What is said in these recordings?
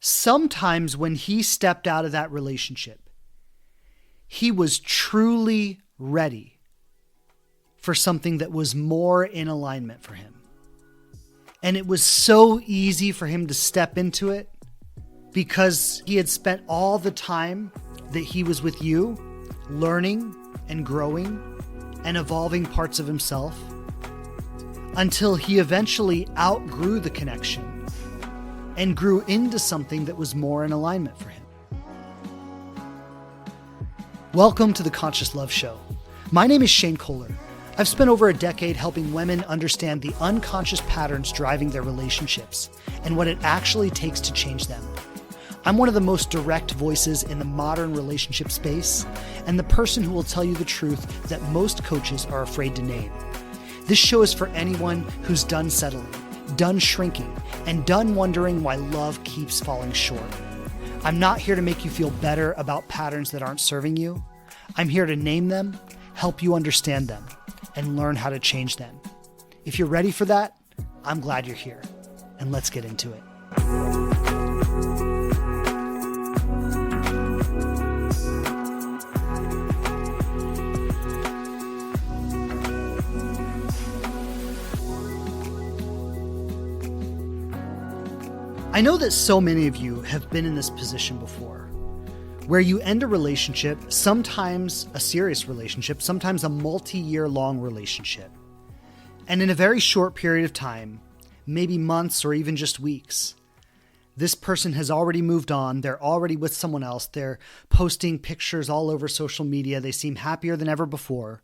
sometimes when he stepped out of that relationship, he was truly ready for something that was more in alignment for him. And it was so easy for him to step into it because he had spent all the time that he was with you, learning and growing and evolving parts of himself, until he eventually outgrew the connection and grew into something that was more in alignment for him. Welcome to the Conscious Love Show. My name is Shane Kohler. I've spent over a decade helping women understand the unconscious patterns driving their relationships and what it actually takes to change them. I'm one of the most direct voices in the modern relationship space and the person who will tell you the truth that most coaches are afraid to name. This show is for anyone who's done settling, done shrinking, and done wondering why love keeps falling short. I'm not here to make you feel better about patterns that aren't serving you. I'm here to name them, help you understand them, and learn how to change them. If you're ready for that, I'm glad you're here, and let's get into it. I know that so many of you have been in this position before, where you end a relationship, sometimes a serious relationship, sometimes a multi-year long relationship. And in a very short period of time, maybe months or even just weeks, this person has already moved on. They're already with someone else. They're posting pictures all over social media. They seem happier than ever before.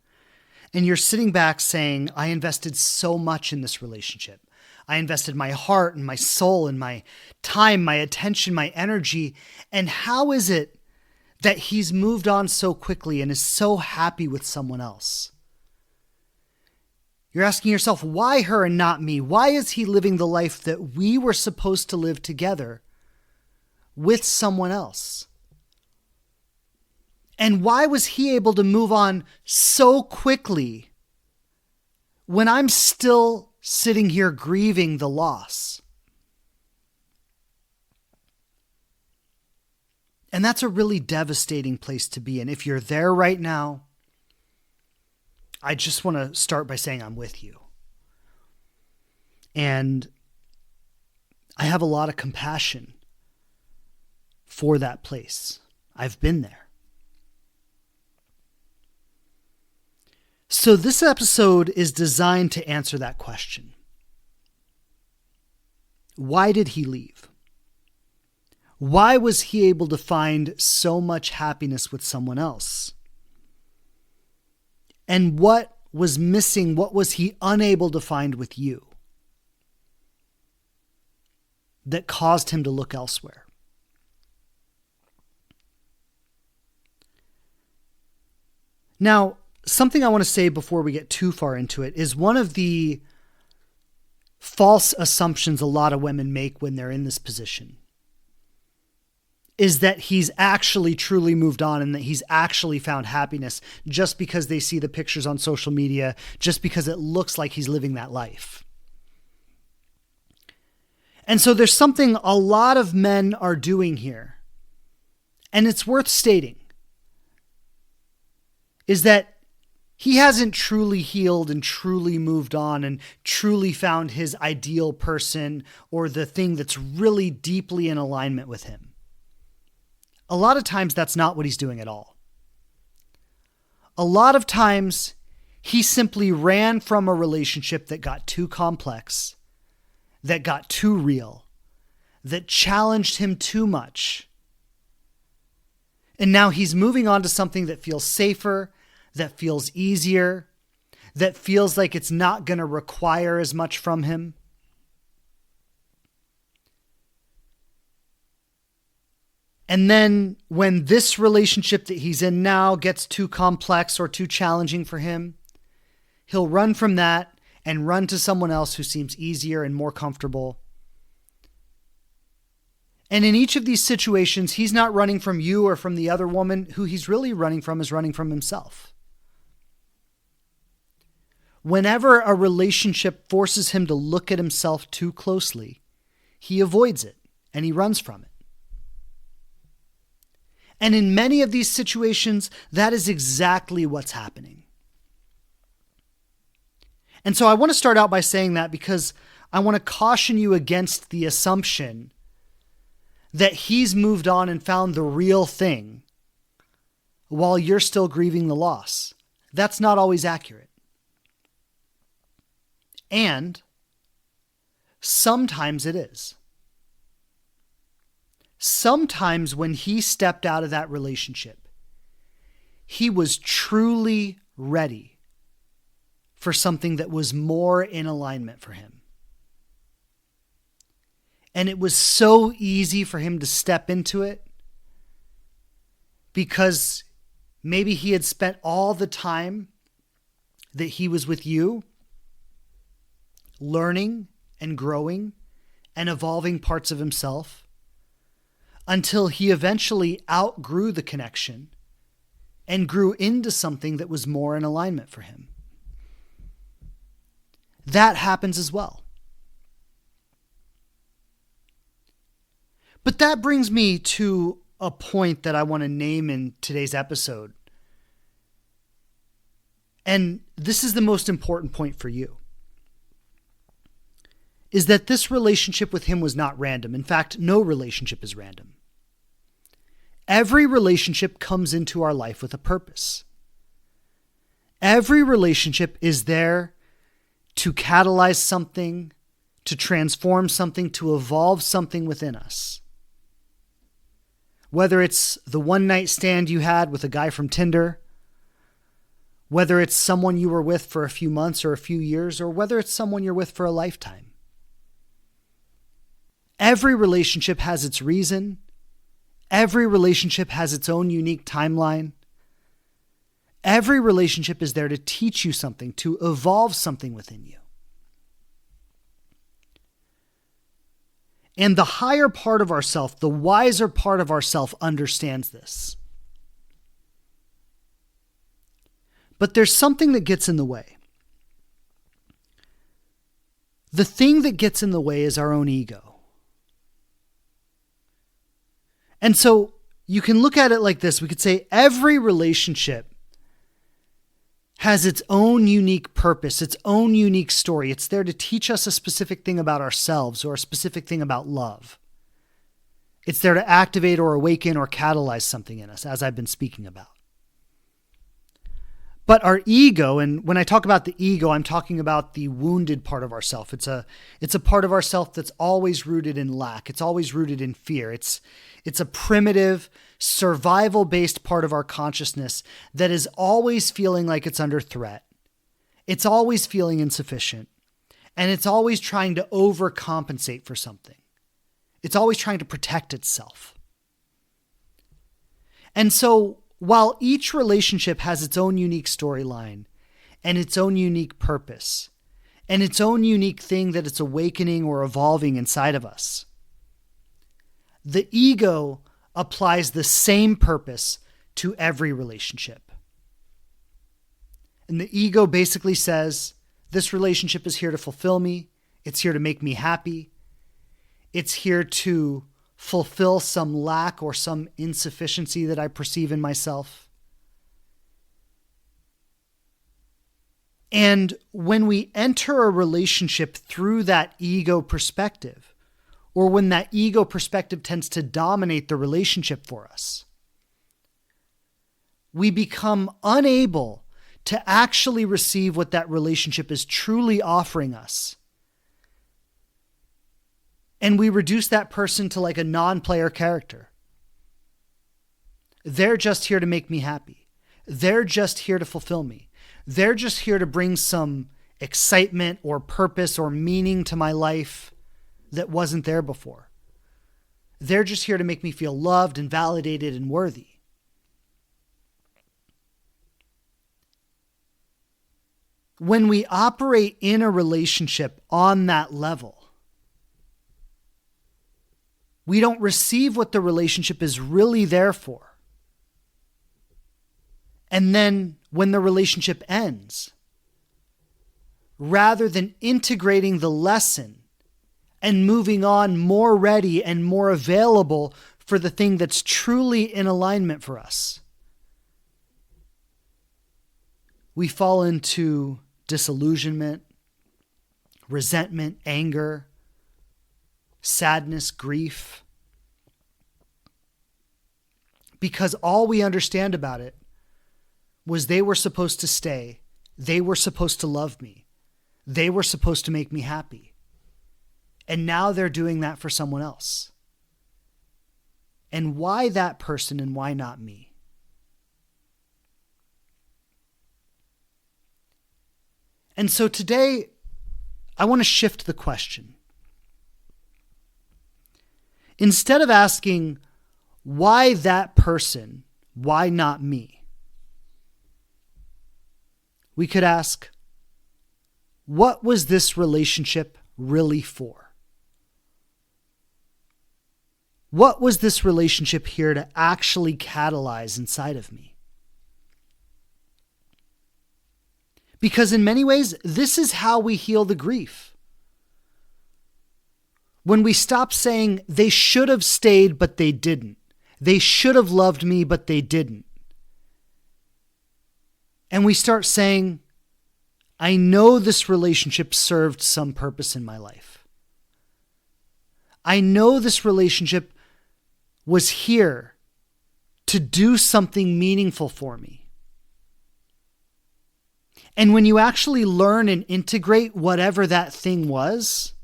And you're sitting back saying, I invested so much in this relationship. I invested my heart and my soul and my time, my attention, my energy. And how is it that he's moved on so quickly and is so happy with someone else? You're asking yourself, why her and not me? Why is he living the life that we were supposed to live together with someone else? And why was he able to move on so quickly when I'm still sitting here grieving the loss? And that's a really devastating place to be in. If you're there right now, I just want to start by saying I'm with you. And I have a lot of compassion for that place. I've been there. So this episode is designed to answer that question. Why did he leave? Why was he able to find so much happiness with someone else? And what was missing? What was he unable to find with you that caused him to look elsewhere? Now, something I want to say before we get too far into it is one of the false assumptions a lot of women make when they're in this position is that he's actually truly moved on and that he's actually found happiness just because they see the pictures on social media, just because it looks like he's living that life. And so there's something a lot of men are doing here, and it's worth stating, is that he hasn't truly healed and truly moved on and truly found his ideal person or the thing that's really deeply in alignment with him. A lot of times that's not what he's doing at all. A lot of times he simply ran from a relationship that got too complex, that got too real, that challenged him too much. And now he's moving on to something that feels safer, that feels easier, that feels like it's not going to require as much from him. And then when this relationship that he's in now gets too complex or too challenging for him, he'll run from that and run to someone else who seems easier and more comfortable. And in each of these situations, he's not running from you or from the other woman. Who he's really running from is running from himself. Whenever a relationship forces him to look at himself too closely, he avoids it and he runs from it. And in many of these situations, that is exactly what's happening. And so I want to start out by saying that because I want to caution you against the assumption that he's moved on and found the real thing while you're still grieving the loss. That's not always accurate. And sometimes it is. Sometimes when he stepped out of that relationship, he was truly ready for something that was more in alignment for him. And it was so easy for him to step into it because maybe he had spent all the time that he was with you learning and growing and evolving parts of himself until he eventually outgrew the connection and grew into something that was more in alignment for him. That happens as well. But that brings me to a point that I want to name in today's episode. And this is the most important point for you. Is that this relationship with him was not random. In fact, no relationship is random. Every relationship comes into our life with a purpose. Every relationship is there to catalyze something, to transform something, to evolve something within us. Whether it's the one night stand you had with a guy from Tinder, whether it's someone you were with for a few months or a few years, or whether it's someone you're with for a lifetime. Every relationship has its reason. Every relationship has its own unique timeline. Every relationship is there to teach you something, to evolve something within you. And the higher part of ourself, the wiser part of ourself understands this. But there's something that gets in the way. The thing that gets in the way is our own ego. And so you can look at it like this. We could say every relationship has its own unique purpose, its own unique story. It's there to teach us a specific thing about ourselves or a specific thing about love. It's there to activate or awaken or catalyze something in us, as I've been speaking about. But our ego, and when I talk about the ego, I'm talking about the wounded part of ourself. It's a part of ourself that's always rooted in lack. It's always rooted in fear. It's a primitive, survival-based part of our consciousness that is always feeling like it's under threat. It's always feeling insufficient. And it's always trying to overcompensate for something. It's always trying to protect itself. And so, while each relationship has its own unique storyline and its own unique purpose and its own unique thing that it's awakening or evolving inside of us, the ego applies the same purpose to every relationship. And the ego basically says, this relationship is here to fulfill me. It's here to make me happy. It's here to fulfill some lack or some insufficiency that I perceive in myself. And when we enter a relationship through that ego perspective, or when that ego perspective tends to dominate the relationship for us, we become unable to actually receive what that relationship is truly offering us. And we reduce that person to like a non-player character. They're just here to make me happy. They're just here to fulfill me. They're just here to bring some excitement or purpose or meaning to my life that wasn't there before. They're just here to make me feel loved and validated and worthy. When we operate in a relationship on that level, we don't receive what the relationship is really there for. And then when the relationship ends, rather than integrating the lesson and moving on more ready and more available for the thing that's truly in alignment for us, we fall into disillusionment, resentment, anger, sadness, grief, because all we understand about it was they were supposed to stay, they were supposed to love me, they were supposed to make me happy. And now they're doing that for someone else. And why that person and why not me? And so today, I want to shift the question. Instead of asking, why that person, why not me? We could ask, what was this relationship really for? What was this relationship here to actually catalyze inside of me? Because in many ways, this is how we heal the grief. When we stop saying, they should have stayed, but they didn't. They should have loved me, but they didn't. And we start saying, I know this relationship served some purpose in my life. I know this relationship was here to do something meaningful for me. And when you actually learn and integrate whatever that thing was,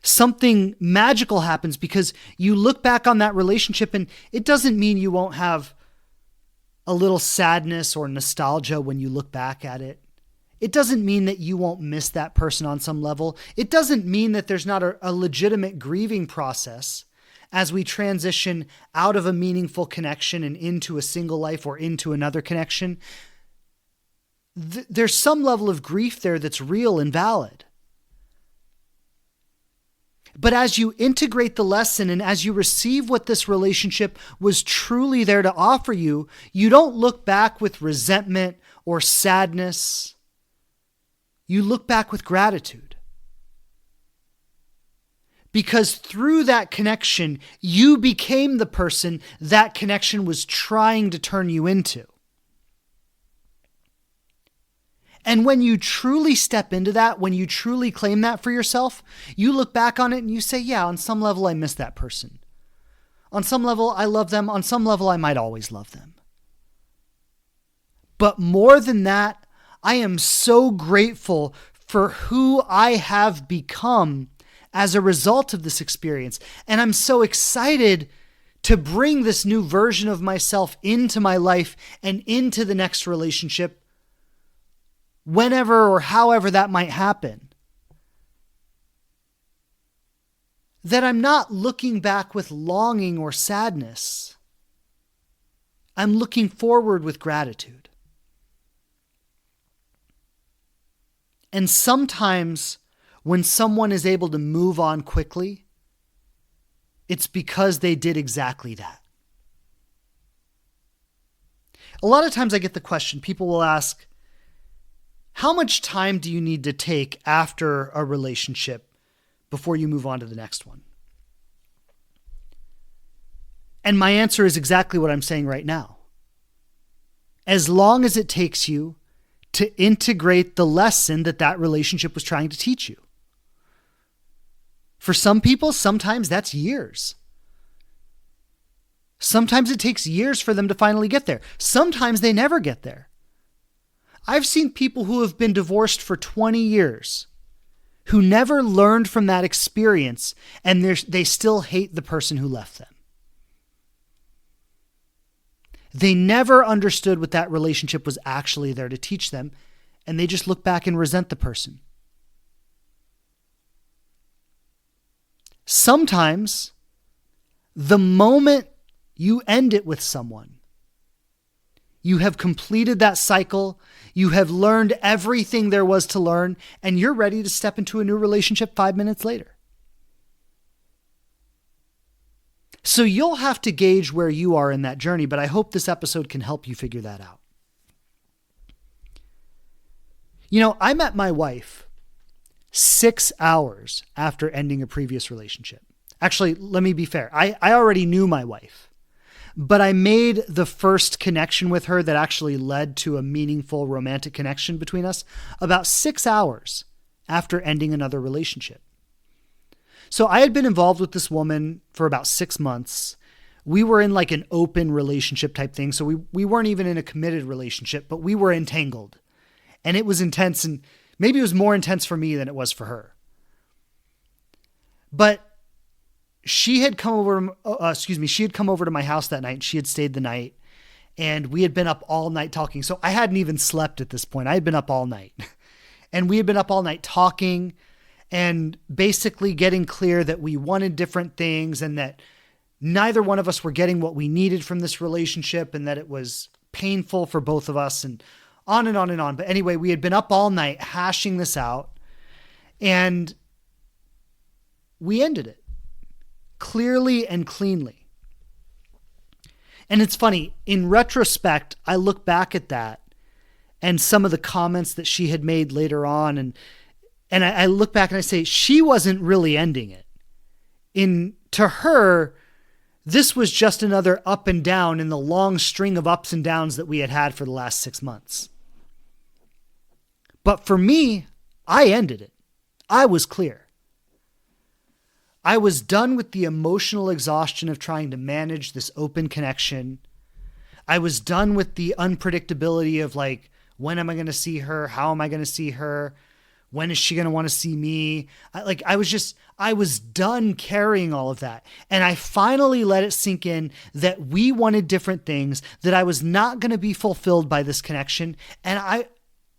something magical happens, because you look back on that relationship and it doesn't mean you won't have a little sadness or nostalgia when you look back at it. It doesn't mean that you won't miss that person on some level. It doesn't mean that there's not a legitimate grieving process as we transition out of a meaningful connection and into a single life or into another connection. There's some level of grief there that's real and valid. But as you integrate the lesson and as you receive what this relationship was truly there to offer you, you don't look back with resentment or sadness. You look back with gratitude. Because through that connection, you became the person that connection was trying to turn you into. And when you truly step into that, when you truly claim that for yourself, you look back on it and you say, yeah, on some level, I miss that person. On some level, I love them. On some level, I might always love them. But more than that, I am so grateful for who I have become as a result of this experience. And I'm so excited to bring this new version of myself into my life and into the next relationship, whenever or however that might happen. That I'm not looking back with longing or sadness. I'm looking forward with gratitude. And sometimes when someone is able to move on quickly, it's because they did exactly that. A lot of times I get the question, people will ask, how much time do you need to take after a relationship before you move on to the next one? And my answer is exactly what I'm saying right now. As long as it takes you to integrate the lesson that relationship was trying to teach you. For some people, sometimes that's years. Sometimes it takes years for them to finally get there. Sometimes they never get there. I've seen people who have been divorced for 20 years who never learned from that experience, and they still hate the person who left them. They never understood what that relationship was actually there to teach them, and they just look back and resent the person. Sometimes, the moment you end it with someone, you have completed that cycle, you have learned everything there was to learn, and you're ready to step into a new relationship 5 minutes later. So you'll have to gauge where you are in that journey, but I hope this episode can help you figure that out. You know, I met my wife 6 hours after ending a previous relationship. Actually, let me be fair. I already knew my wife, but I made the first connection with her that actually led to a meaningful romantic connection between us about 6 hours after ending another relationship. So I had been involved with this woman for about 6 months. We were in like an open relationship type thing. So we weren't even in a committed relationship, but we were entangled. And it was intense, and maybe it was more intense for me than it was for her. But she had come over, she had come over to my house that night. She had stayed the night, and we had been up all night talking. So I hadn't even slept at this point. I had been up all night, and we had been up all night talking and basically getting clear that we wanted different things and that neither one of us were getting what we needed from this relationship and that it was painful for both of us, and on and on and on. But anyway, we had been up all night hashing this out, and we ended it clearly and cleanly. And it's funny, in retrospect, I look back at that and some of the comments that she had made later on, and I look back and I say, she wasn't really ending it. To her, this was just another up and down in the long string of ups and downs that we had for the last 6 months. But for me, I ended it. I was clear. I was done with the emotional exhaustion of trying to manage this open connection. I was done with the unpredictability of like, when am I going to see her? How am I going to see her? When is she going to want to see me? I was done carrying all of that. And I finally let it sink in that we wanted different things, that I was not going to be fulfilled by this connection. And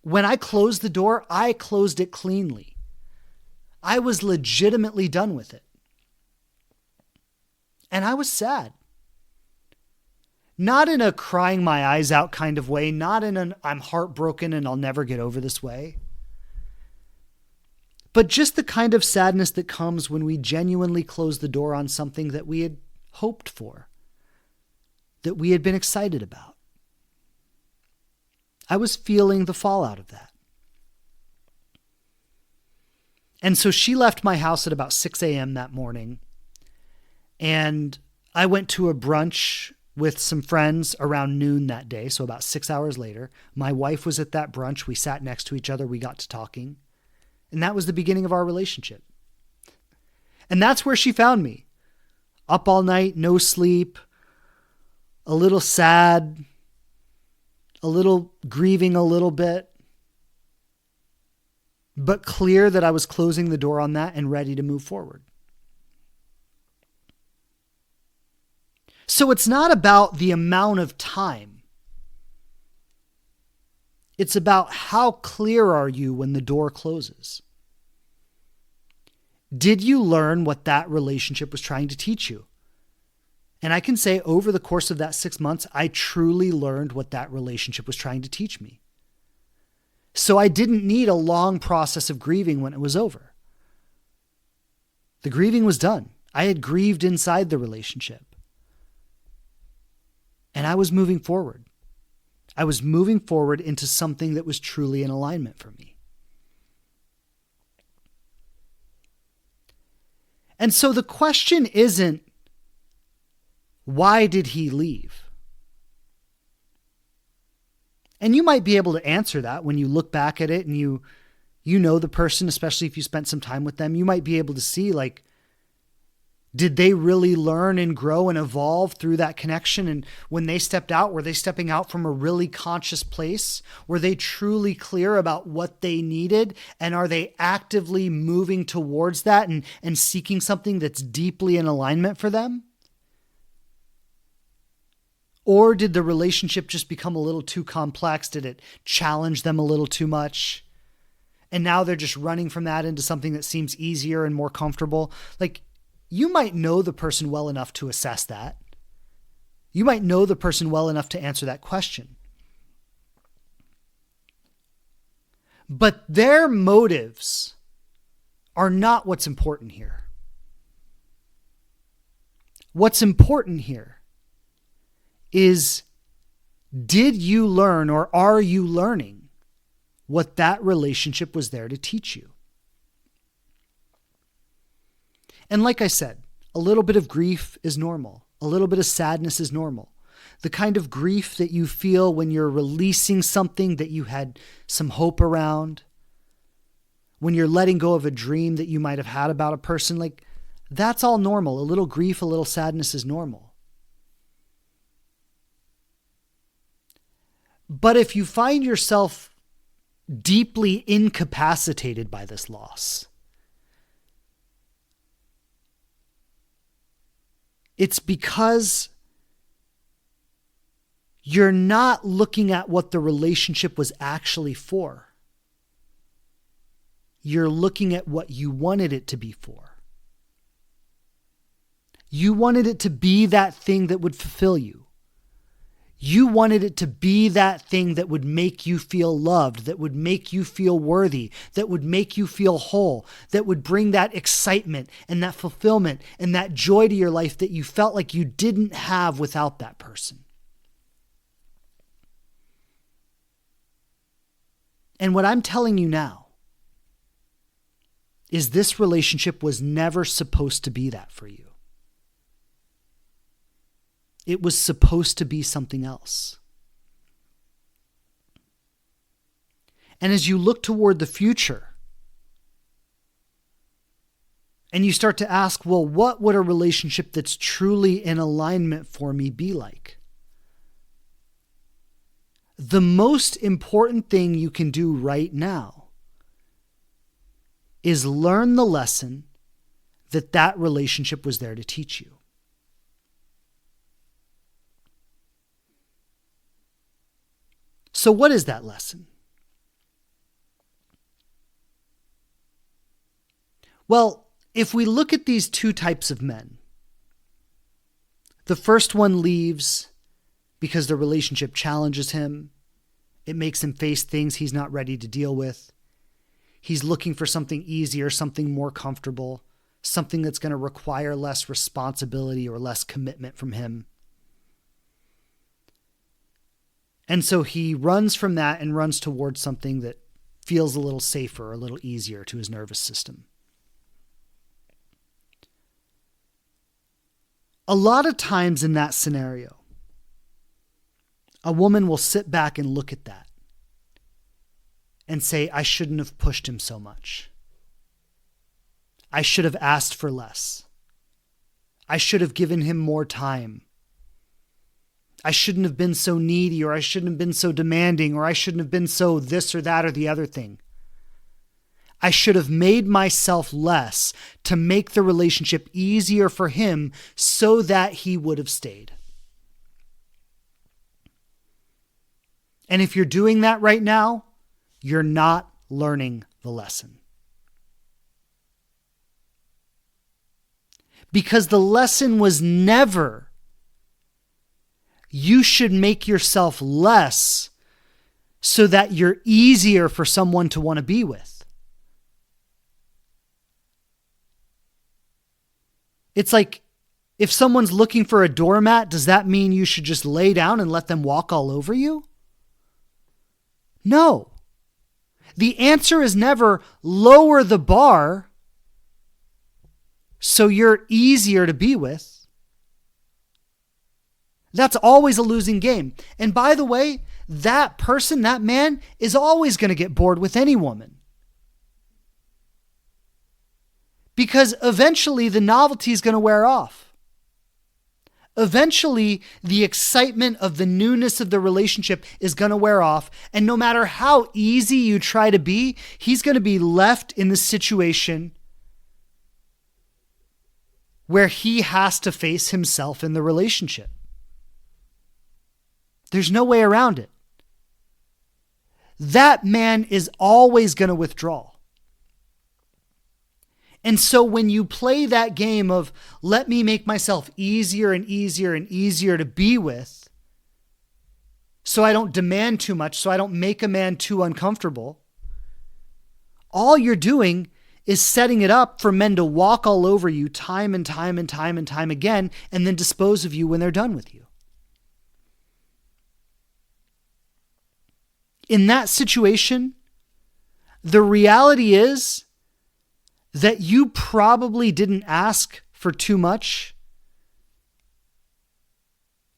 when I closed the door, I closed it cleanly. I was legitimately done with it. And I was sad. Not in a crying my eyes out kind of way, not in an I'm heartbroken and I'll never get over this way. But just the kind of sadness that comes when we genuinely close the door on something that we had hoped for, that we had been excited about. I was feeling the fallout of that. And so she left my house at about 6 a.m. that morning, and I went to a brunch with some friends around noon that day, so about 6 hours later. My wife was at that brunch. We sat next to each other. We got to talking. And that was the beginning of our relationship. And that's where she found me. Up all night, no sleep, a little sad, a little grieving a little bit, but clear that I was closing the door on that and ready to move forward. So it's not about the amount of time. It's about how clear are you when the door closes. Did you learn what that relationship was trying to teach you? And I can say over the course of that 6 months, I truly learned what that relationship was trying to teach me. So I didn't need a long process of grieving when it was over. The grieving was done. I had grieved inside the relationship. And I was moving forward. I was moving forward into something that was truly in alignment for me. And so the question isn't, why did he leave? And you might be able to answer that when you look back at it and you know the person, especially if you spent some time with them. You might be able to see, like, did they really learn and grow and evolve through that connection? And when they stepped out, were they stepping out from a really conscious place? Were they truly clear about what they needed? And are they actively moving towards that and seeking something that's deeply in alignment for them? Or did the relationship just become a little too complex? Did it challenge them a little too much? And now they're just running from that into something that seems easier and more comfortable. Like, you might know the person well enough to assess that. You might know the person well enough to answer that question. But their motives are not what's important here. What's important here is, did you learn, or are you learning what that relationship was there to teach you? And like I said, a little bit of grief is normal. A little bit of sadness is normal. The kind of grief that you feel when you're releasing something that you had some hope around, when you're letting go of a dream that you might have had about a person, like that's all normal. A little grief, a little sadness is normal. But if you find yourself deeply incapacitated by this loss, it's because you're not looking at what the relationship was actually for. You're looking at what you wanted it to be for. You wanted it to be that thing that would fulfill you. You wanted it to be that thing that would make you feel loved, that would make you feel worthy, that would make you feel whole, that would bring that excitement and that fulfillment and that joy to your life that you felt like you didn't have without that person. And what I'm telling you now is this relationship was never supposed to be that for you. It was supposed to be something else. And as you look toward the future and you start to ask, well, what would a relationship that's truly in alignment for me be like? The most important thing you can do right now is learn the lesson that that relationship was there to teach you. So what is that lesson? Well, if we look at these two types of men, the first one leaves because the relationship challenges him. It makes him face things he's not ready to deal with. He's looking for something easier, something more comfortable, something that's going to require less responsibility or less commitment from him. And so he runs from that and runs towards something that feels a little safer, a little easier to his nervous system. A lot of times in that scenario, a woman will sit back and look at that and say, I shouldn't have pushed him so much. I should have asked for less. I should have given him more time. I shouldn't have been so needy, or I shouldn't have been so demanding, or I shouldn't have been so this or that or the other thing. I should have made myself less to make the relationship easier for him so that he would have stayed. And if you're doing that right now, you're not learning the lesson. Because the lesson was never, you should make yourself less so that you're easier for someone to want to be with. It's like, if someone's looking for a doormat, does that mean you should just lay down and let them walk all over you? No. The answer is never lower the bar so you're easier to be with. That's always a losing game. And by the way, that person, that man, is always going to get bored with any woman. Because eventually the novelty is going to wear off. Eventually, the excitement of the newness of the relationship is going to wear off. And no matter how easy you try to be, he's going to be left in the situation where he has to face himself in the relationship. There's no way around it. That man is always going to withdraw. And so when you play that game of let me make myself easier and easier and easier to be with, so I don't demand too much, so I don't make a man too uncomfortable, all you're doing is setting it up for men to walk all over you time and time and time and time again, and then dispose of you when they're done with you. In that situation, the reality is that you probably didn't ask for too much,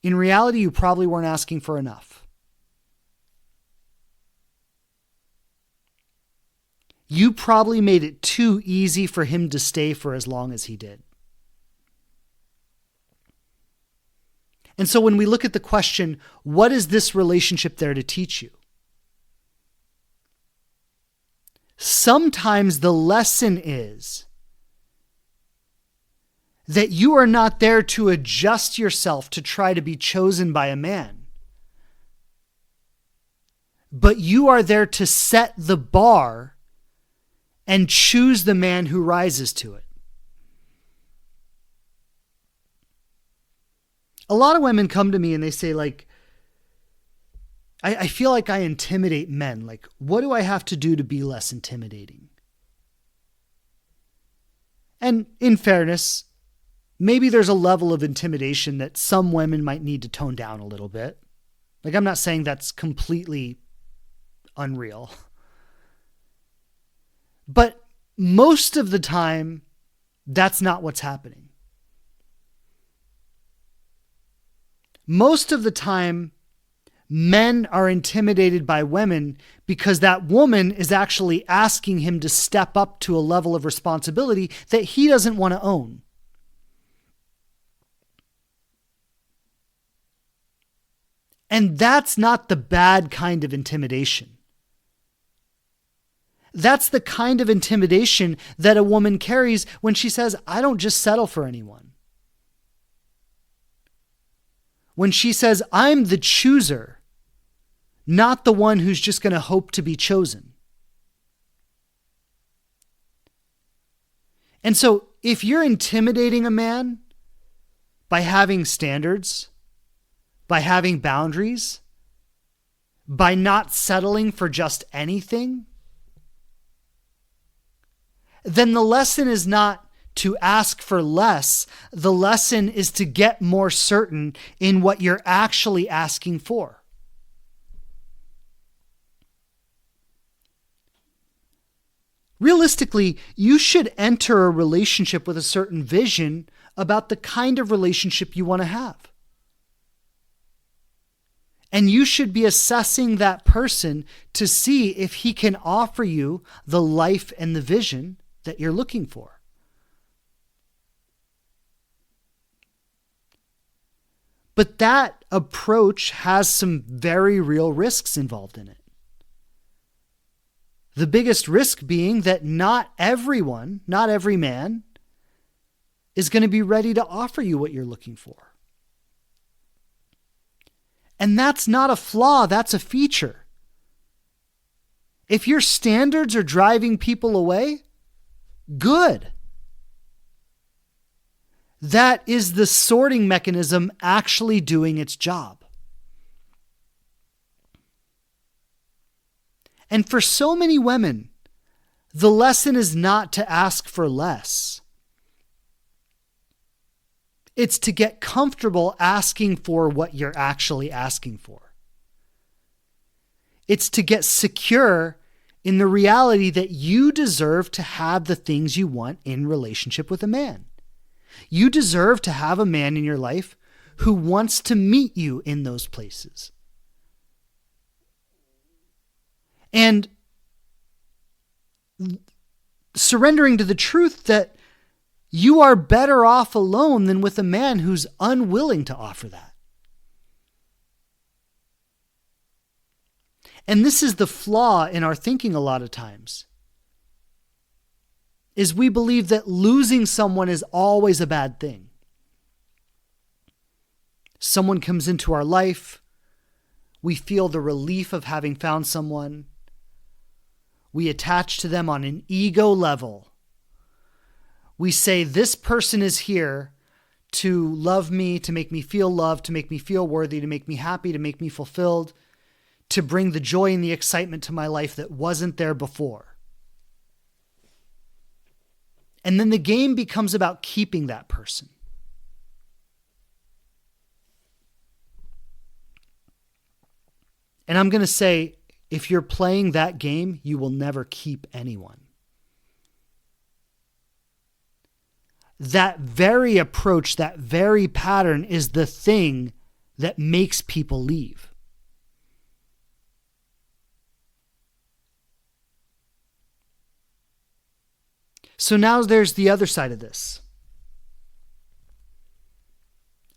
in reality, you probably weren't asking for enough. You probably made it too easy for him to stay for as long as he did. And so when we look at the question, what is this relationship there to teach you? Sometimes the lesson is that you are not there to adjust yourself to try to be chosen by a man, but you are there to set the bar and choose the man who rises to it. A lot of women come to me and they say, like, I feel like I intimidate men. Like, what do I have to do to be less intimidating? And in fairness, maybe there's a level of intimidation that some women might need to tone down a little bit. Like, I'm not saying that's completely unreal. But most of the time, that's not what's happening. Most of the time, men are intimidated by women because that woman is actually asking him to step up to a level of responsibility that he doesn't want to own. And that's not the bad kind of intimidation. That's the kind of intimidation that a woman carries when she says, I don't just settle for anyone. When she says, I'm the chooser, not the one who's just going to hope to be chosen. And so if you're intimidating a man by having standards, by having boundaries, by not settling for just anything, then the lesson is not to ask for less. The lesson is to get more certain in what you're actually asking for. Realistically, you should enter a relationship with a certain vision about the kind of relationship you want to have. And you should be assessing that person to see if he can offer you the life and the vision that you're looking for. But that approach has some very real risks involved in it. The biggest risk being that not everyone, not every man, is going to be ready to offer you what you're looking for. And that's not a flaw, that's a feature. If your standards are driving people away, good. That is the sorting mechanism actually doing its job. And for so many women, the lesson is not to ask for less. It's to get comfortable asking for what you're actually asking for. It's to get secure in the reality that you deserve to have the things you want in relationship with a man. You deserve to have a man in your life who wants to meet you in those places. And surrendering to the truth that you are better off alone than with a man who's unwilling to offer that. And this is the flaw in our thinking a lot of times, is we believe that losing someone is always a bad thing. Someone comes into our life, we feel the relief of having found someone. We attach to them on an ego level. We say, this person is here to love me, to make me feel loved, to make me feel worthy, to make me happy, to make me fulfilled, to bring the joy and the excitement to my life that wasn't there before. And then the game becomes about keeping that person. And I'm going to say, if you're playing that game, you will never keep anyone. that very approach, that very pattern is the thing that makes people leave. So now there's the other side of this.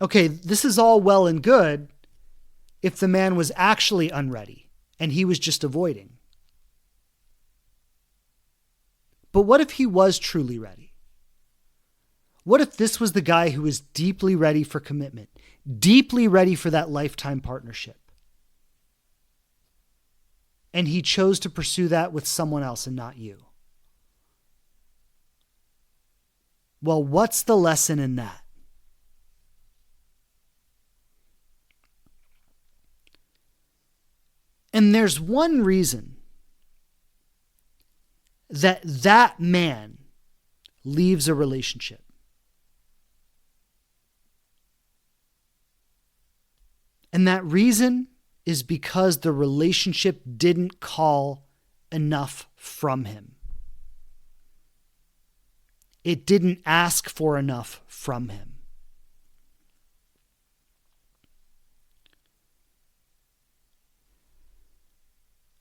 Okay, this is all well and good if the man was actually unready and he was just avoiding. But what if he was truly ready? What if this was the guy who was deeply ready for commitment, deeply ready for that lifetime partnership? And he chose to pursue that with someone else and not you. Well, what's the lesson in that? And there's one reason that that man leaves a relationship. And that reason is because the relationship didn't call enough from him. It didn't ask for enough from him.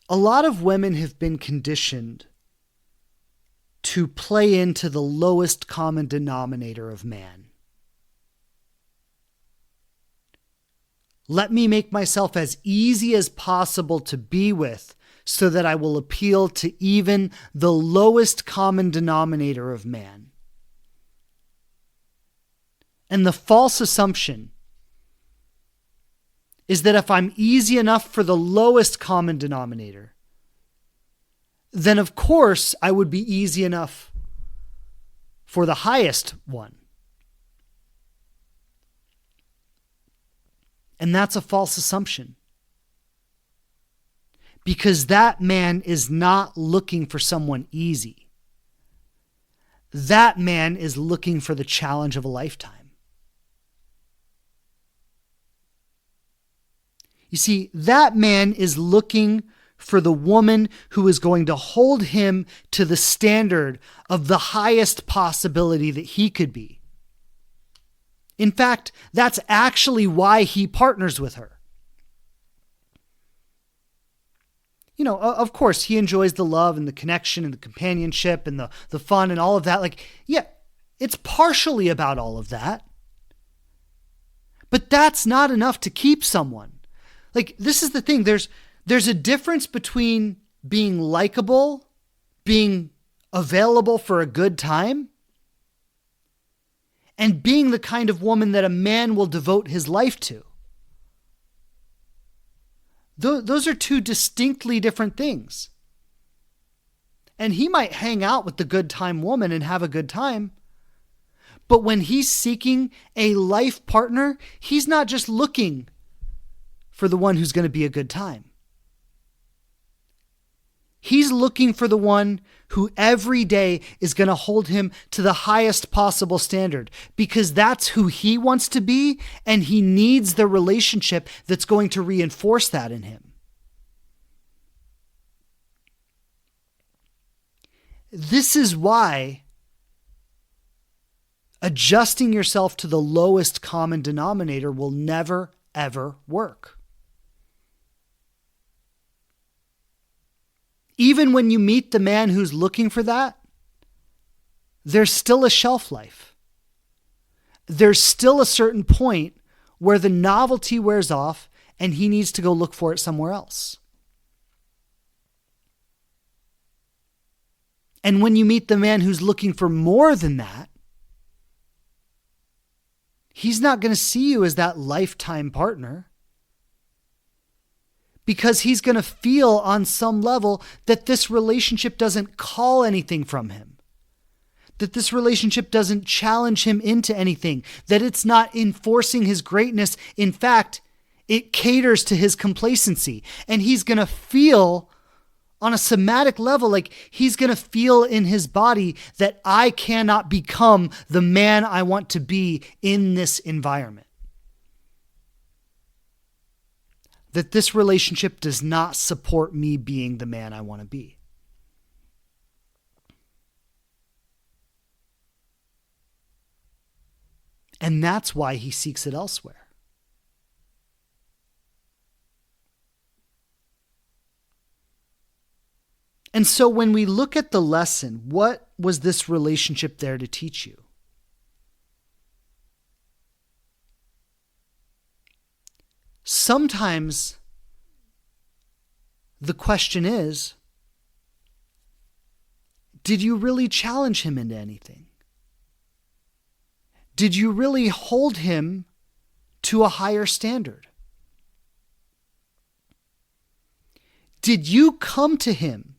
A lot of women have been conditioned to play into the lowest common denominator of man. Let me make myself as easy as possible to be with so that I will appeal to even the lowest common denominator of man. And the false assumption is that if I'm easy enough for the lowest common denominator, then of course I would be easy enough for the highest one. And that's a false assumption. Because that man is not looking for someone easy. That man is looking for the challenge of a lifetime. You see, that man is looking for the woman who is going to hold him to the standard of the highest possibility that he could be. In fact, that's actually why he partners with her. You know, of course, he enjoys the love and the connection and the companionship and the fun and all of that. Like, yeah, it's partially about all of that. But that's not enough to keep someone. Like, this is the thing. There's a difference between being likable, being available for a good time, and being the kind of woman that a man will devote his life to. Those are two distinctly different things. And he might hang out with the good time woman and have a good time. But when he's seeking a life partner, he's not just looking for the one who's going to be a good time. He's looking for the one who every day is going to hold him to the highest possible standard, because that's who he wants to be, and he needs the relationship that's going to reinforce that in him. This is why adjusting yourself to the lowest common denominator will never, ever work. Even when you meet the man who's looking for that, there's still a shelf life. There's still a certain point where the novelty wears off and he needs to go look for it somewhere else. And when you meet the man who's looking for more than that, he's not going to see you as that lifetime partner. Because he's going to feel on some level that this relationship doesn't call anything from him. That this relationship doesn't challenge him into anything. That it's not enforcing his greatness. In fact, it caters to his complacency. And he's going to feel on a somatic level, like he's going to feel in his body that I cannot become the man I want to be in this environment. That this relationship does not support me being the man I want to be. And that's why he seeks it elsewhere. And so when we look at the lesson, what was this relationship there to teach you? Sometimes the question is, did you really challenge him into anything? Did you really hold him to a higher standard? Did you come to him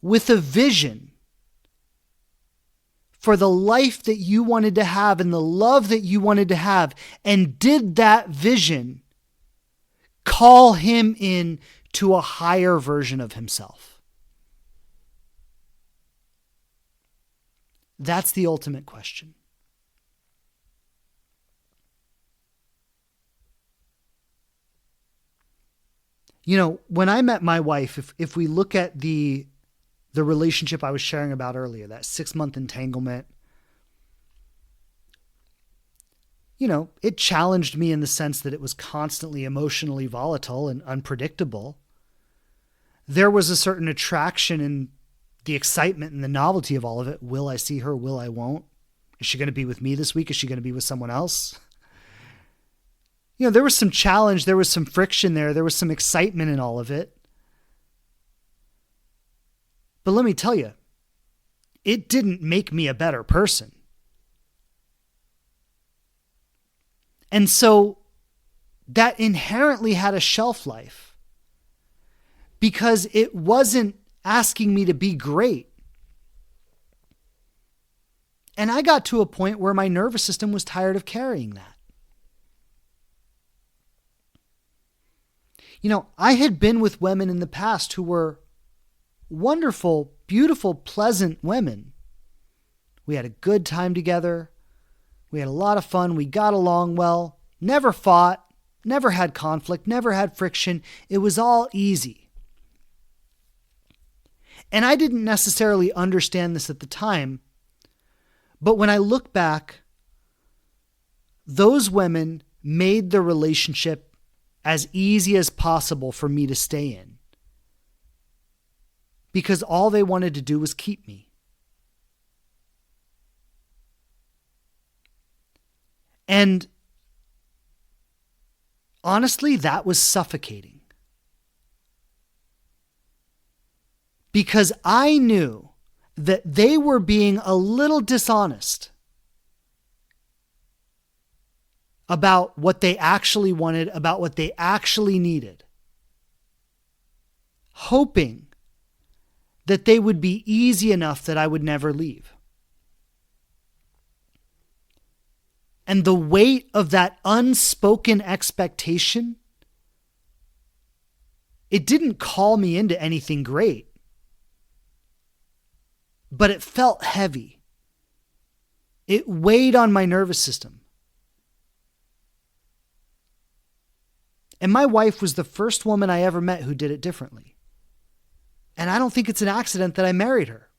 with a vision for the life that you wanted to have and the love that you wanted to have? And did that vision call him in to a higher version of himself? That's the ultimate question. You know, when I met my wife, if we look at the relationship I was sharing about earlier, that 6-month entanglement, you know, it challenged me in the sense that it was constantly emotionally volatile and unpredictable. There was a certain attraction in the excitement and the novelty of all of it. Will I see her? Will I won't? Is she going to be with me this week? Is she going to be with someone else? You know, there was some challenge, there was some friction there was some excitement in all of it. But let me tell you, it didn't make me a better person. And so that inherently had a shelf life because it wasn't asking me to be great. And I got to a point where my nervous system was tired of carrying that. You know, I had been with women in the past who were wonderful, beautiful, pleasant women. We had a good time together. We had a lot of fun. We got along well, never fought, never had conflict, never had friction. It was all easy. And I didn't necessarily understand this at the time, but when I look back, those women made the relationship as easy as possible for me to stay in, because all they wanted to do was keep me. And honestly, that was suffocating, because I knew that they were being a little dishonest about what they actually wanted, about what they actually needed, hoping that they would be easy enough that I would never leave. And the weight of that unspoken expectation, it didn't call me into anything great, but it felt heavy. It weighed on my nervous system. And my wife was the first woman I ever met who did it differently. And I don't think it's an accident that I married her.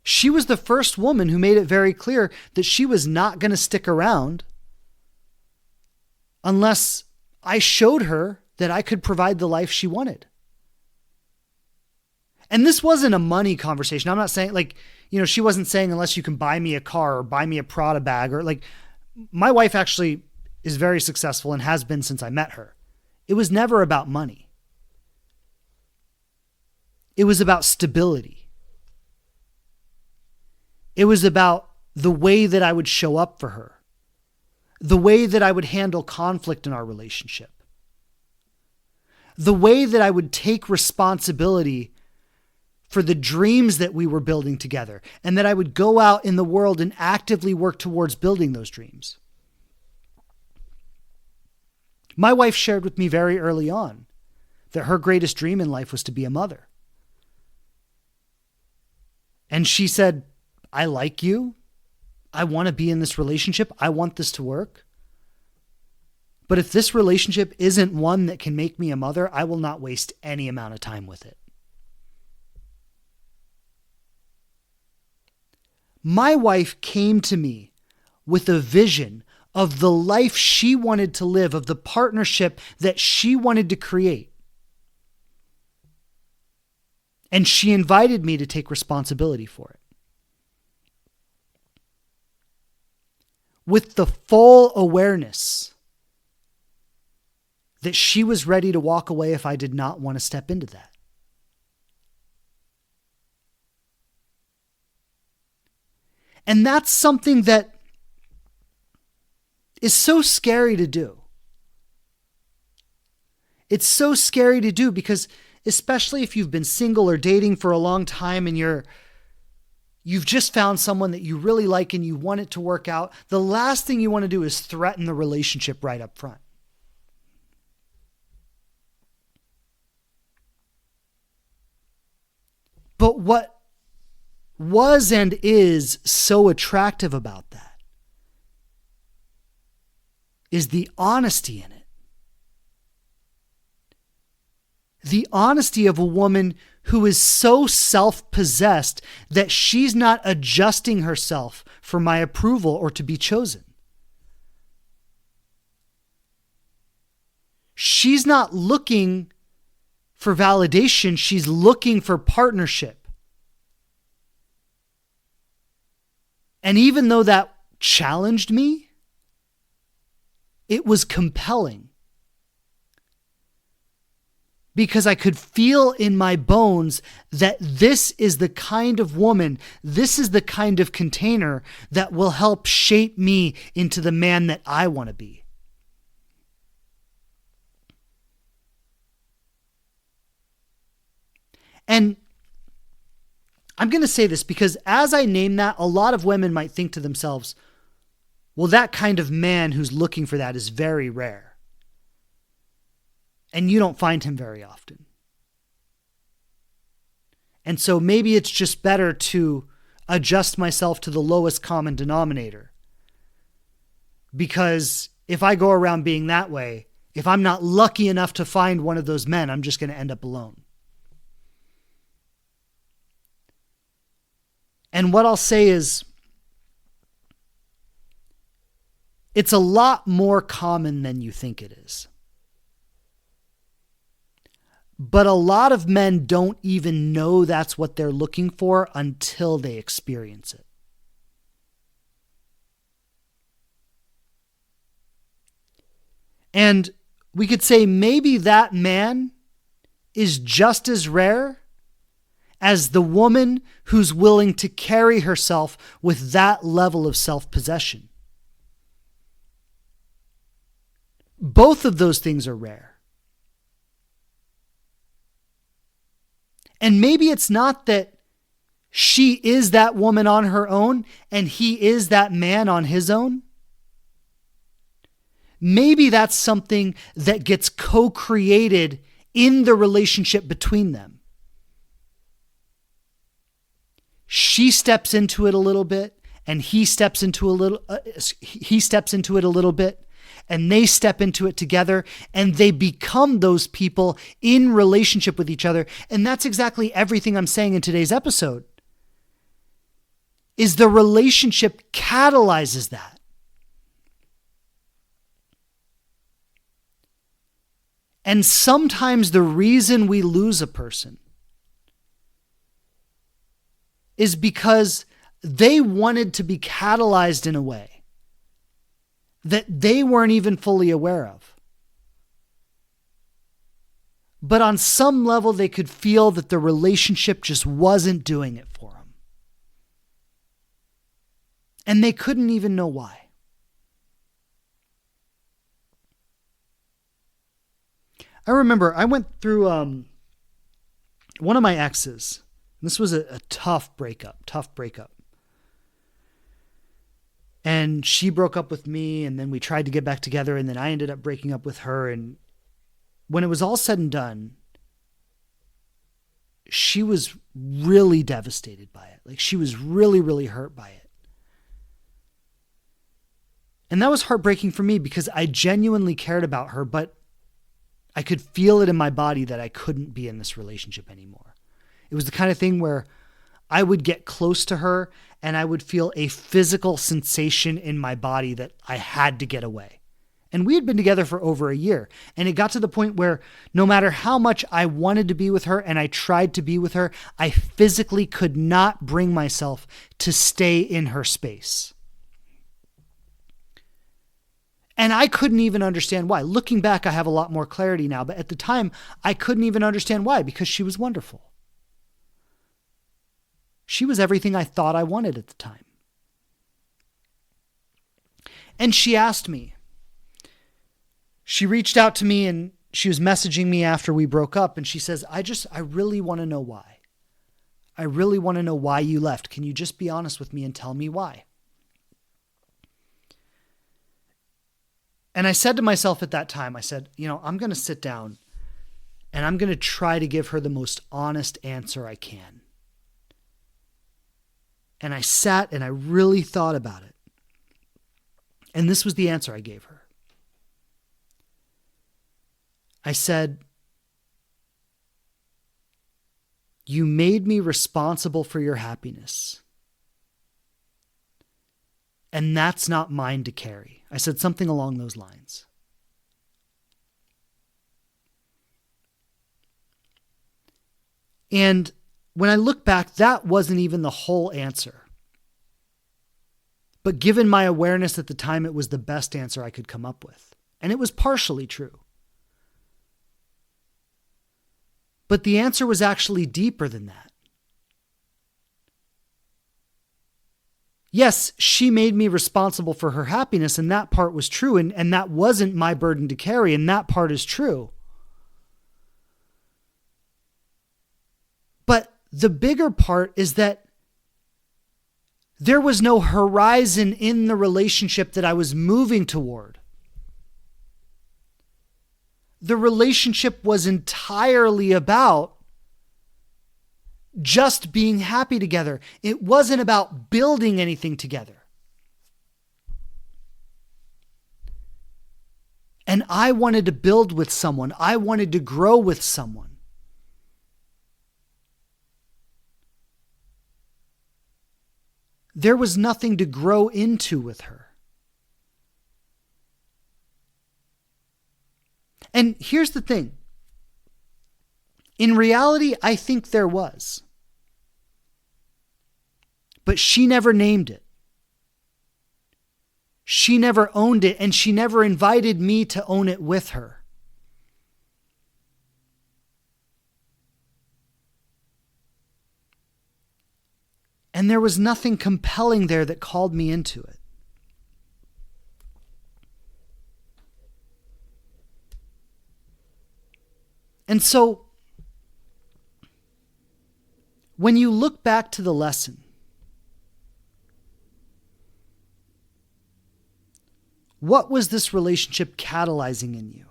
She was the first woman who made it very clear that she was not going to stick around unless I showed her that I could provide the life she wanted. And this wasn't a money conversation. I'm not saying she wasn't saying unless you can buy me a car or buy me a Prada bag or my wife actually is very successful and has been since I met her. It was never about money. It was about stability. It was about the way that I would show up for her, the way that I would handle conflict in our relationship, the way that I would take responsibility for the dreams that we were building together, and that I would go out in the world and actively work towards building those dreams. My wife shared with me very early on that her greatest dream in life was to be a mother. And she said, I like you. I want to be in this relationship. I want this to work. But if this relationship isn't one that can make me a mother, I will not waste any amount of time with it. My wife came to me with a vision of the life she wanted to live, of the partnership that she wanted to create. And she invited me to take responsibility for it. With the full awareness that she was ready to walk away if I did not want to step into that. And that's something that is so scary to do. It's so scary to do because especially if you've been single or dating for a long time and you've just found someone that you really like and you want it to work out, the last thing you want to do is threaten the relationship right up front. But what was and is so attractive about that is the honesty in it. The honesty of a woman who is so self-possessed that she's not adjusting herself for my approval or to be chosen. She's not looking for validation, she's looking for partnership. And even though that challenged me, it was compelling. Because I could feel in my bones that this is the kind of woman, this is the kind of container that will help shape me into the man that I want to be. And I'm going to say this because as I name that, a lot of women might think to themselves, well, that kind of man who's looking for that is very rare. And you don't find him very often. And so maybe it's just better to adjust myself to the lowest common denominator. Because if I go around being that way, if I'm not lucky enough to find one of those men, I'm just going to end up alone. And what I'll say is, it's a lot more common than you think it is. But a lot of men don't even know that's what they're looking for until they experience it. And we could say maybe that man is just as rare as the woman who's willing to carry herself with that level of self-possession. Both of those things are rare. And maybe it's not that she is that woman on her own and he is that man on his own. Maybe that's something that gets co-created in the relationship between them. She steps into it a little bit and he steps into it a little bit. And they step into it together and they become those people in relationship with each other. And that's exactly everything I'm saying in today's episode. Is the relationship catalyzes that. And sometimes the reason we lose a person is because they wanted to be catalyzed in a way that they weren't even fully aware of. But on some level, they could feel that the relationship just wasn't doing it for them. And they couldn't even know why. I remember I went through one of my exes. This was a tough breakup. And she broke up with me, and then we tried to get back together, and then I ended up breaking up with her. And when it was all said and done, she was really devastated by it. Like, she was really, really hurt by it. And that was heartbreaking for me because I genuinely cared about her, but I could feel it in my body that I couldn't be in this relationship anymore. It was the kind of thing where I would get close to her and I would feel a physical sensation in my body that I had to get away. And we had been together for over a year. And it got to the point where no matter how much I wanted to be with her and I tried to be with her, I physically could not bring myself to stay in her space. And I couldn't even understand why. Looking back, I have a lot more clarity now. But at the time, I couldn't even understand why, because she was wonderful. She was everything I thought I wanted at the time. And she asked me, she reached out to me and she was messaging me after we broke up. And she says, I really want to know why. I really want to know why you left. Can you just be honest with me and tell me why? And I said to myself at that time, I said, I'm going to sit down and I'm going to try to give her the most honest answer I can. And I sat and I really thought about it. And this was the answer I gave her. I said, you made me responsible for your happiness. And that's not mine to carry. I said something along those lines. And when I look back, that wasn't even the whole answer. But given my awareness at the time, it was the best answer I could come up with. And it was partially true. But the answer was actually deeper than that. Yes, she made me responsible for her happiness, and that part was true, and that wasn't my burden to carry, and that part is true. But the bigger part is that there was no horizon in the relationship that I was moving toward. The relationship was entirely about just being happy together. It wasn't about building anything together. And I wanted to build with someone. I wanted to grow with someone. There was nothing to grow into with her. And here's the thing. In reality, I think there was. But she never named it. She never owned it, and she never invited me to own it with her. And there was nothing compelling there that called me into it. And so, when you look back to the lesson, what was this relationship catalyzing in you?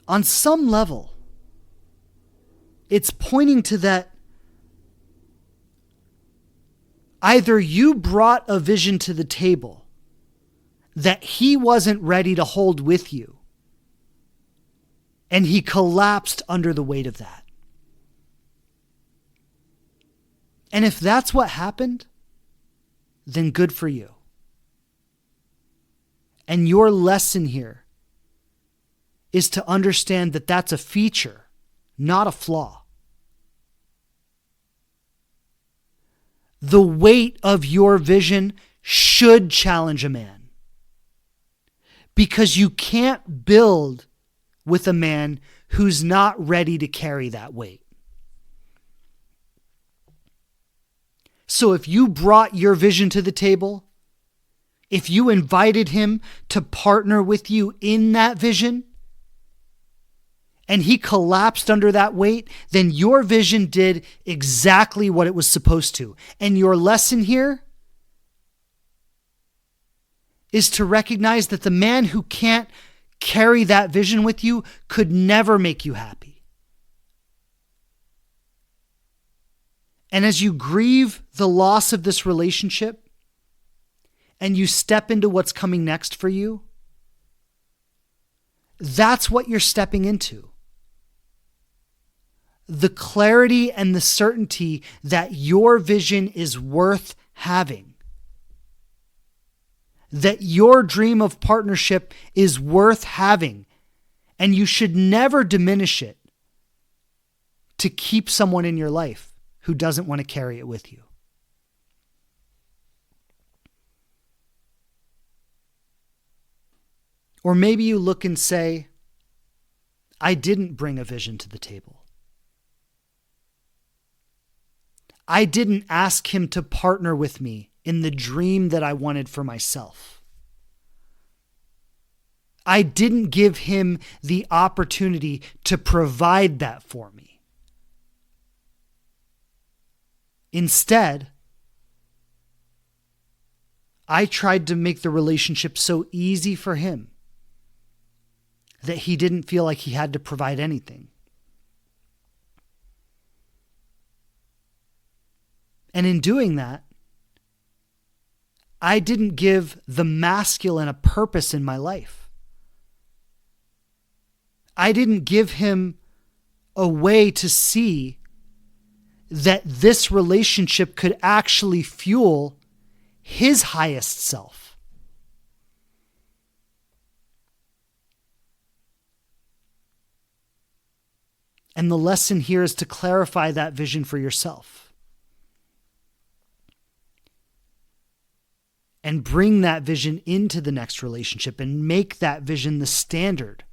On some level, it's pointing to that either you brought a vision to the table that he wasn't ready to hold with you, and he collapsed under the weight of that. And if that's what happened, then good for you. And your lesson here is to understand that that's a feature, not a flaw. The weight of your vision should challenge a man, because you can't build with a man who's not ready to carry that weight. So if you brought your vision to the table, if you invited him to partner with you in that vision, and he collapsed under that weight, then your vision did exactly what it was supposed to. And your lesson here is to recognize that the man who can't carry that vision with you could never make you happy. And as you grieve the loss of this relationship and you step into what's coming next for you, that's what you're stepping into. the clarity and the certainty that your vision is worth having, that your dream of partnership is worth having, and you should never diminish it to keep someone in your life who doesn't want to carry it with you. Or maybe you look and say, I didn't bring a vision to the table. I didn't ask him to partner with me in the dream that I wanted for myself. I didn't give him the opportunity to provide that for me. Instead, I tried to make the relationship so easy for him that he didn't feel like he had to provide anything. And in doing that, I didn't give the masculine a purpose in my life. I didn't give him a way to see that this relationship could actually fuel his highest self. And the lesson here is to clarify that vision for yourself and bring that vision into the next relationship and make that vision the standard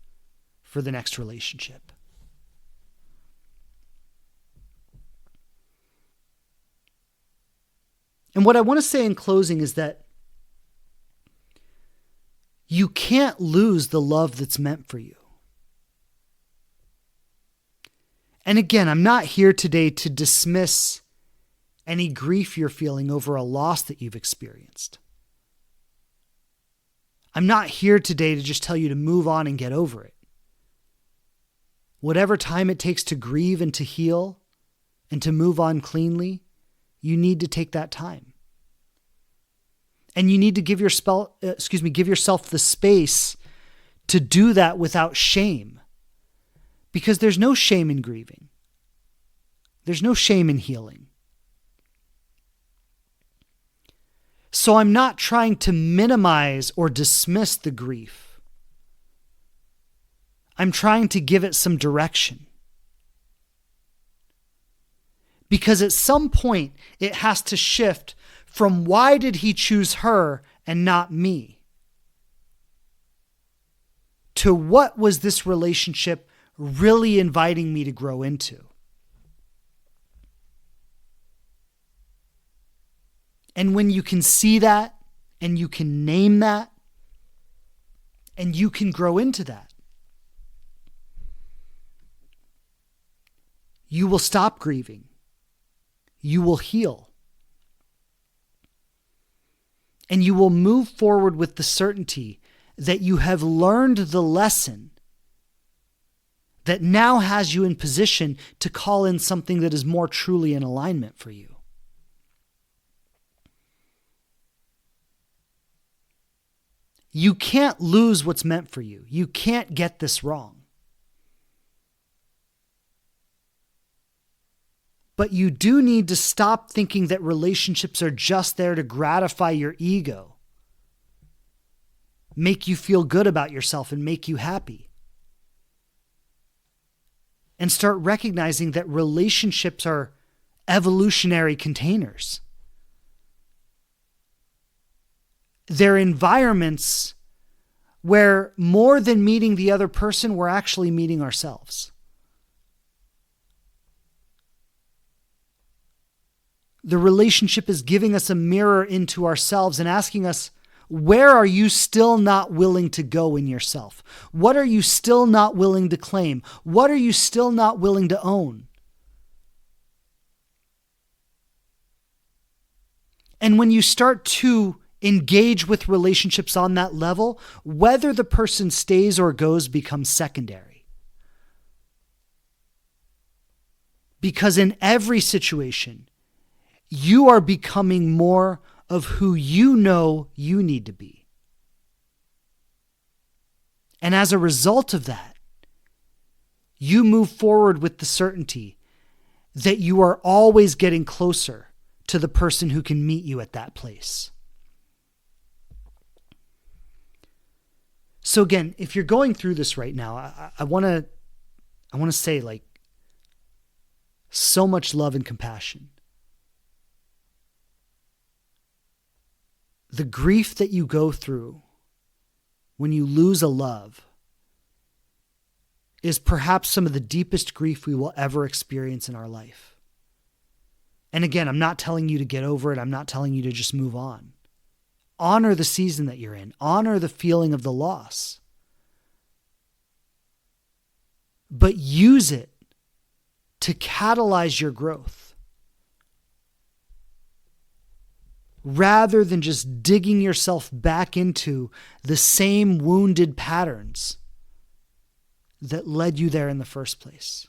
for the next relationship. And what I want to say in closing is that you can't lose the love that's meant for you. And again, I'm not here today to dismiss any grief you're feeling over a loss that you've experienced. I'm not here today to just tell you to move on and get over it. Whatever time it takes to grieve and to heal and to move on cleanly, you need to take that time. And you need to give yourself the space to do that without shame. Because there's no shame in grieving. There's no shame in healing. So I'm not trying to minimize or dismiss the grief. I'm trying to give it some direction. Because at some point, it has to shift from why did he choose her and not me, to what was this relationship really inviting me to grow into. And when you can see that, and you can name that, and you can grow into that, you will stop grieving. You will heal. And you will move forward with the certainty that you have learned the lesson that now has you in position to call in something that is more truly in alignment for you. You can't lose what's meant for you. You can't get this wrong. But you do need to stop thinking that relationships are just there to gratify your ego, make you feel good about yourself, and make you happy. And start recognizing that relationships are evolutionary containers. They're environments where more than meeting the other person, we're actually meeting ourselves. The relationship is giving us a mirror into ourselves and asking us, where are you still not willing to go in yourself? What are you still not willing to claim? What are you still not willing to own? And when you start to engage with relationships on that level, whether the person stays or goes becomes secondary. Because in every situation, you are becoming more of who you know you need to be. And as a result of that, you move forward with the certainty that you are always getting closer to the person who can meet you at that place. So again, if you're going through this right now, I want to say, like, so much love and compassion. The grief that you go through when you lose a love is perhaps some of the deepest grief we will ever experience in our life. And again, I'm not telling you to get over it. I'm not telling you to just move on. Honor the season that you're in. Honor the feeling of the loss. But use it to catalyze your growth, rather than just digging yourself back into the same wounded patterns that led you there in the first place.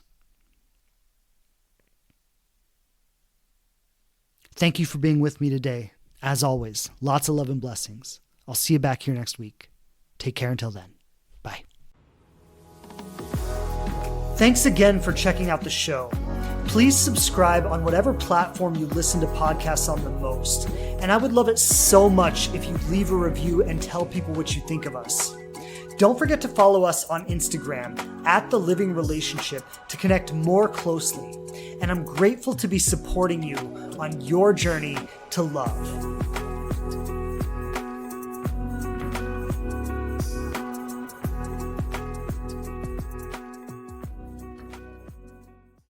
Thank you for being with me today. As always, lots of love and blessings. I'll see you back here next week. Take care until then. Bye. Thanks again for checking out the show. Please subscribe on whatever platform you listen to podcasts on the most. And I would love it so much if you leave a review and tell people what you think of us. Don't forget to follow us on Instagram @TheLivingRelationship to connect more closely. And I'm grateful to be supporting you on your journey to love.